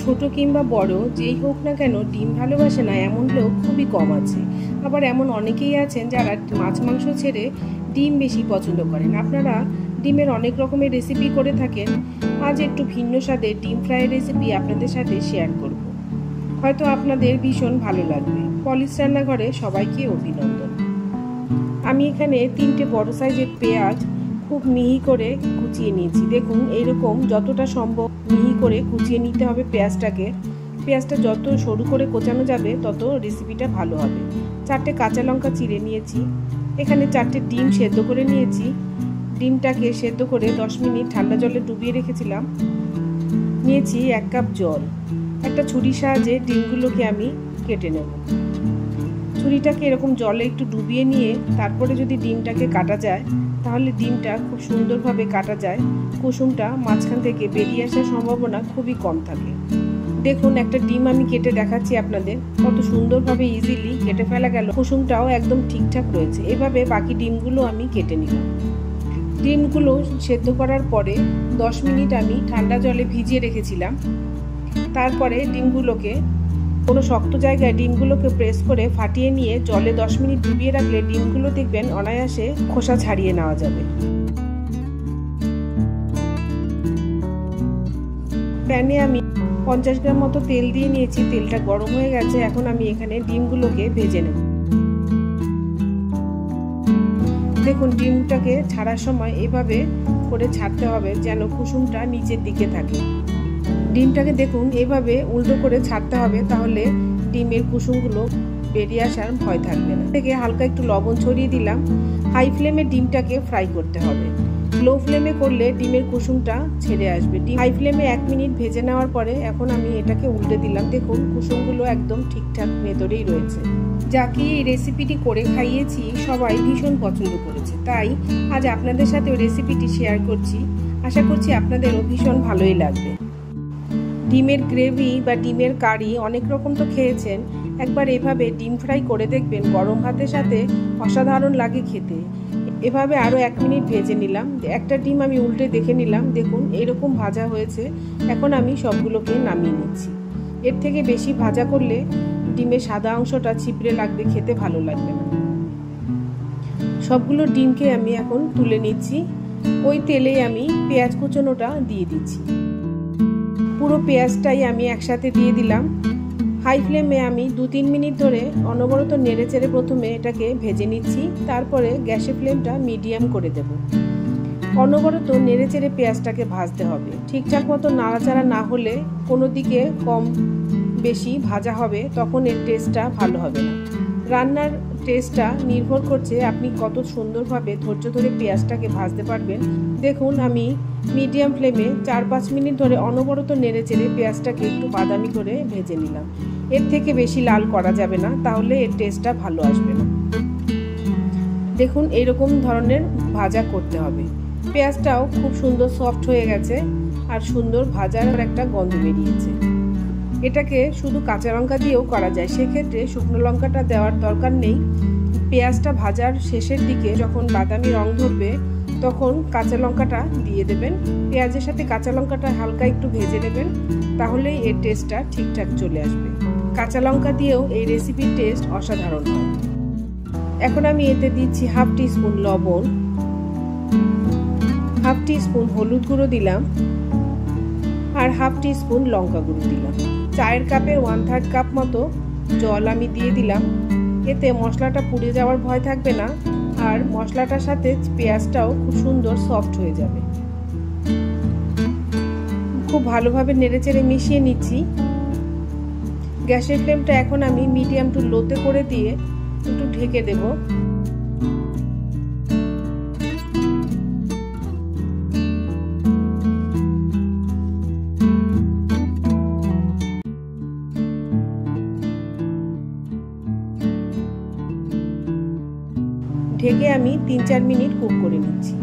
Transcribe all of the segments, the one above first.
ছোট কিংবা বড় যেই হোক না কেন ডিম ভালোবাসে না এমন লোক খুবই কম আছে। আবার এমন অনেকেই আছেন যারা মাছ মাংস ছেড়ে ডিম বেশি পছন্দ করেন। আপনারা ডিমের অনেক রকমের রেসিপি করে থাকেন। আজ একটু ভিন্ন স্বাদের ডিম ফ্রাইয়ের রেসিপি আপনাদের সাথে শেয়ার করব। হয়তো আপনাদের ভীষণ ভালো লাগবে। পলিশ রান্নাঘরে সবাইকে অভিনন্দন। আমি এখানে 3টে বড় সাইজের পেঁয়াজ খুব মিহি করে কুচিয়ে নিয়েছি। দেখুন এইরকম যতটা সম্ভব মিহি করে কুচিয়ে নিতে হবে পেঁয়াজটাকে। পেঁয়াজটা যত সরু করে কোচানো যাবে তত রেসিপিটা ভালো হবে। 4টে কাঁচা লঙ্কা চিড়ে নিয়েছি। এখানে 4টে ডিম সেদ্ধ করে নিয়েছি। ডিমটাকে সেদ্ধ করে 10 মিনিট ঠান্ডা জলে ডুবিয়ে রেখেছিলাম। নিয়েছি 1 কাপ জল। একটা ছুরির সাহায্যে ডিমগুলোকে আমি কেটে নেব। ছুরিটাকে এরকম জলে একটু ডুবিয়ে নিয়ে তারপরে যদি ডিমটাকে কাটা যায় তাহলে ডিমটা খুব সুন্দরভাবে কাটা যায়। কুসুমটা মাঝখান থেকে বেরিয়ে আসার সম্ভাবনা খুবই কম থাকে। দেখুন একটা ডিম আমি কেটে দেখাচ্ছি আপনাদের, কত সুন্দরভাবে ইজিলি কেটে ফেলা গেল। কুসুমটাও একদম ঠিকঠাক রয়েছে। এভাবে বাকি ডিমগুলো আমি কেটে নিলাম। ডিমগুলো সেদ্ধ করার পরে 10 মিনিট আমি ঠান্ডা জলে ভিজিয়ে রেখেছিলাম। তারপরে ডিমগুলোকে কোনো শক্ত জায়গায় ডিমগুলোকে প্রেস করে ফাটিয়ে নিয়ে জলে 10 মিনিট ডুবিয়ে রাখলে ডিমগুলো দেখবেন অনায়াসে খোসা ছাড়িয়ে নেওয়া যাবে। প্যানে আমি 50 গ্রাম মতো তেল দিয়ে নিয়েছি। তেলটা গরম হয়ে গেছে। এখন আমি এখানে ডিমগুলোকে ভেজে নেব। দেখুন ডিমটাকে ছাড়ার সময় এভাবে করে ছাড়তে হবে যেন কুসুমটা নিচের দিকে থাকে। ডিমটাকে দেখুন এভাবে উল্টো করে ছাড়তে হবে, তাহলে ডিমের কুসুমগুলো বেরিয়ে আসার ভয় থাকবে না। থেকে হালকা একটু লবণ ছড়িয়ে দিলাম। হাই ফ্লেমে ডিমটাকে ফ্রাই করতে হবে। লো ফ্লেমে করলে ডিমের কুসুমটা ছেড়ে আসবে। হাই ফ্লেমে 1 মিনিট ভেজে নেওয়ার পরে এখন আমি এটাকে উল্টে দিলাম। দেখুন কুসুমগুলো একদম ঠিকঠাক ভেতরেই রয়েছে। যাকে এই রেসিপিটি করে খাইয়েছি সবাই ভীষণ পছন্দ করেছে, তাই আজ আপনাদের সাথে ওই রেসিপিটি শেয়ার করছি। আশা করছি আপনাদেরও ভীষণ ভালোই লাগবে। ডিমের গ্রেভি বা ডিমের কারি অনেক রকম তো খেয়েছেন, একবার এভাবে ডিম ফ্রাই করে দেখবেন। গরম ভাতের সাথে অসাধারণ লাগে খেতে। এভাবে আরও 1 মিনিট ভেজে নিলাম। একটা ডিম আমি উল্টে দেখে নিলাম। দেখুন এরকম ভাজা হয়েছে। এখন আমি সবগুলোকে নামিয়ে নিচ্ছি। এর থেকে বেশি ভাজা করলে ডিমের সাদা অংশটা ছিপড়ে লাগবে, খেতে ভালো লাগবে না। সবগুলো ডিমকে আমি এখন তুলে নিচ্ছি। ওই তেলেই আমি পেঁয়াজ কুচনোটা দিয়ে দিচ্ছি। পুরো পেঁয়াজটাই আমি একসাথে দিয়ে দিলাম। হাই ফ্লেমে আমি 2-3 মিনিট ধরে অনবরত নেড়ে চেড়ে প্রথমে এটাকে ভেজে নিচ্ছি। তারপরে গ্যাসের ফ্লেমটা মিডিয়াম করে দেব। অনবরত নেড়ে চেড়ে পেঁয়াজটাকে ভাজতে হবে। ঠিকঠাক মতো নাড়াচাড়া না হলে কোনো দিকে কম বেশি ভাজা হবে, তখন এর টেস্টটা ভালো হবে না। রান্নার টেস্টটা নির্ভর করছে আপনি কত সুন্দরভাবে ধৈর্য ধরে পেঁয়াজটাকে ভাজতে পারবেন। দেখুন আমি মিডিয়াম ফ্লেমে 4-5 মিনিট ধরে অনবরত নেড়ে চেড়ে পেঁয়াজটাকে একটু বাদামি করে ভেজে নিলাম। এর থেকে বেশি লাল করা যাবে না, তাহলে এর টেস্টটা ভালো আসবে না। দেখুন এইরকম ধরনের ভাজা করতে হবে। পেঁয়াজটাও খুব সুন্দর সফট হয়ে গেছে আর সুন্দর ভাজার একটা গন্ধ বেরিয়েছে। এটাকে শুধু কাঁচা লঙ্কা দিয়েও করা যায়, সেক্ষেত্রে শুকনো লঙ্কাটা দেওয়ার দরকার নেই। পেঁয়াজটা ভাজার শেষের দিকে যখন বাদামি রং ধরবে তখন কাঁচা লঙ্কাটা দিয়ে দেবেন। পেঁয়াজের সাথে কাঁচা লঙ্কাটা হালকা একটু ভেজে নেবেন, তাহলেই এর টেস্টটা ঠিকঠাক চলে আসবে। কাঁচা লঙ্কা দিয়েও এই রেসিপির টেস্ট অসাধারণ হয়। এখন আমি এতে দিচ্ছি 1/2 টিস্পুন লবণ, 1/2 টিস্পুন হলুদ গুঁড়ো দিলাম আর 1/2 টিস্পুন লঙ্কা গুঁড়ো দিলাম। চায়ের কাপের 1/3 কাপ মতো জল আমি দিয়ে দিলাম। এতে মশলাটা পুড়ে যাওয়ার ভয় থাকবে না আর মশলাটার সাথে পেঁয়াজটাও খুব সুন্দর সফট হয়ে যাবে। খুব ভালোভাবে নেড়েচেড়ে মিশিয়ে নিচ্ছি। গ্যাসের ফ্লেমটা এখন আমি মিডিয়াম টু লোতে করে দিয়ে একটু ঢেকে দেব। ঢেকে আমি 3-4 মিনিট কুক করে নিচ্ছি।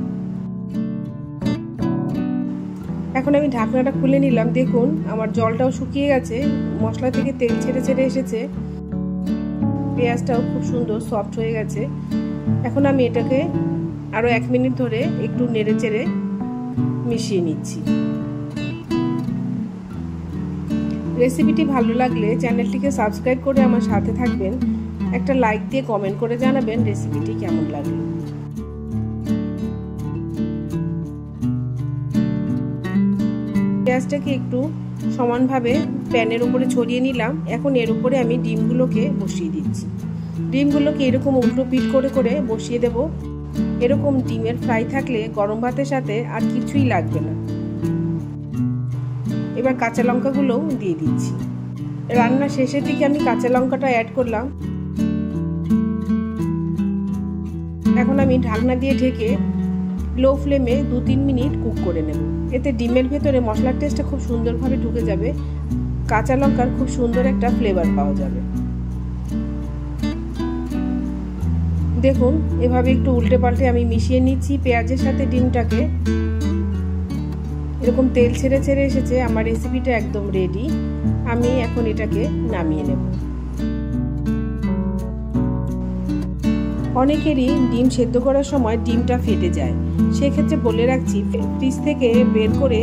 এখন আমি ঢাকনাটা খুলে নিলাম। দেখুন আমার জলটাও শুকিয়ে গেছে, মশলা থেকে তেল ছেড়ে ছেড়ে এসেছে, পেঁয়াজটাও খুব সুন্দর সফট হয়ে গেছে। এখন আমি এটাকে আরও 1 মিনিট ধরে একটু নেড়ে চেড়ে মিশিয়ে নিচ্ছি। রেসিপিটি ভালো লাগলে চ্যানেলটিকে সাবস্ক্রাইব করে আমার সাথে থাকবেন। একটা লাইক দিয়ে কমেন্ট করে জানাবেন রেসিপিটি কেমন লাগলো। পেঁয়াজটাকে একটু সমানভাবে প্যানের উপরে ছড়িয়ে নিলাম। এখন এর উপরে আমি ডিমগুলোকে বসিয়ে দিচ্ছি। ডিমগুলোকে এরকম উল্টো পিঠ করে করে বসিয়ে দেব। এরকম ডিমের ফ্রাই থাকলে গরম ভাতের সাথে আর কিছুই লাগবে না। এবার কাঁচা লঙ্কাগুলোও দিয়ে দিচ্ছি। রান্না শেষের দিকে আমি কাঁচা লঙ্কাটা অ্যাড করলাম। এখন আমি ঢাকনা দিয়ে ঢেকে লো ফ্লেমে 2-3 মিনিট কুক করে নেব। এতে ডিমের ভেতরে মশলার টেস্টটা খুব সুন্দরভাবে ঢুকে যাবে, কাঁচা লঙ্কার খুব সুন্দর একটা ফ্লেভার পাওয়া যাবে। দেখুন এভাবে একটু উল্টে পাল্টে আমি মিশিয়ে নিচ্ছি পেঁয়াজের সাথে ডিমটাকে। এরকম তেল ছেড়ে ছেড়ে এসেছে। আমার রেসিপিটা একদম রেডি। আমি এখন এটাকে নামিয়ে নেব। অনেকেরই ডিম সেদ্ধ করার সময় ডিমটা ফেটে যায়। সেক্ষেত্রে বলে রাখছি, ফ্রিজ থেকে বের করে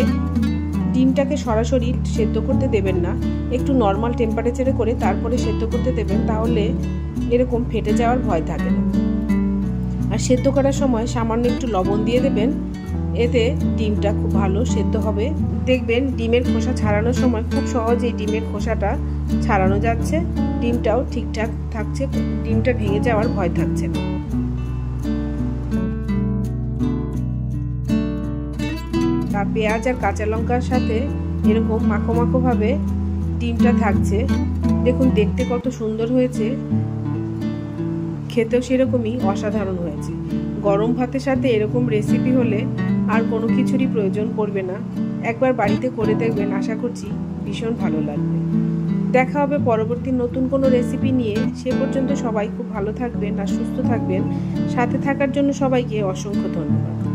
ডিমটাকে সরাসরি সেদ্ধ করতে দেবেন না, একটু নর্মাল টেম্পারেচারে করে তারপরে সেদ্ধ করতে দেবেন, তাহলে এরকম ফেটে যাওয়ার ভয় থাকে না। আর সেদ্ধ করার সময় সামান্য একটু লবণ দিয়ে দেবেন, এতে ডিমটা খুব ভালো সেদ্ধ হবে। দেখবেন ডিমের খোসা ছাড়ানোর সময় খুব সহজেই ডিমের খোসাটা ছাড়ানো যাচ্ছে, ডিমটাও ঠিকঠাক থাকছে, ডিমটা ভেঙে যাওয়ার ভয় থাকছে না। পেঁয়াজ আর কাঁচা লঙ্কার সাথে এরকম মাখো মাখো ভাবে ডিমটা থাকছে। দেখুন দেখতে কত সুন্দর হয়েছে, খেতেও সেরকমই অসাধারণ হয়েছে। গরম ভাতের সাথে এরকম রেসিপি হলে আর কোনো কিছুরই প্রয়োজন পড়বে না। একবার বাড়িতে করে দেখবেন, আশা করছি ভীষণ ভালো লাগবে। দেখা হবে পরবর্তী নতুন কোনো রেসিপি নিয়ে। সে পর্যন্ত সবাই খুব ভালো থাকবেন আর সুস্থ থাকবেন। সাথে থাকার জন্য সবাইকে অসংখ্য ধন্যবাদ।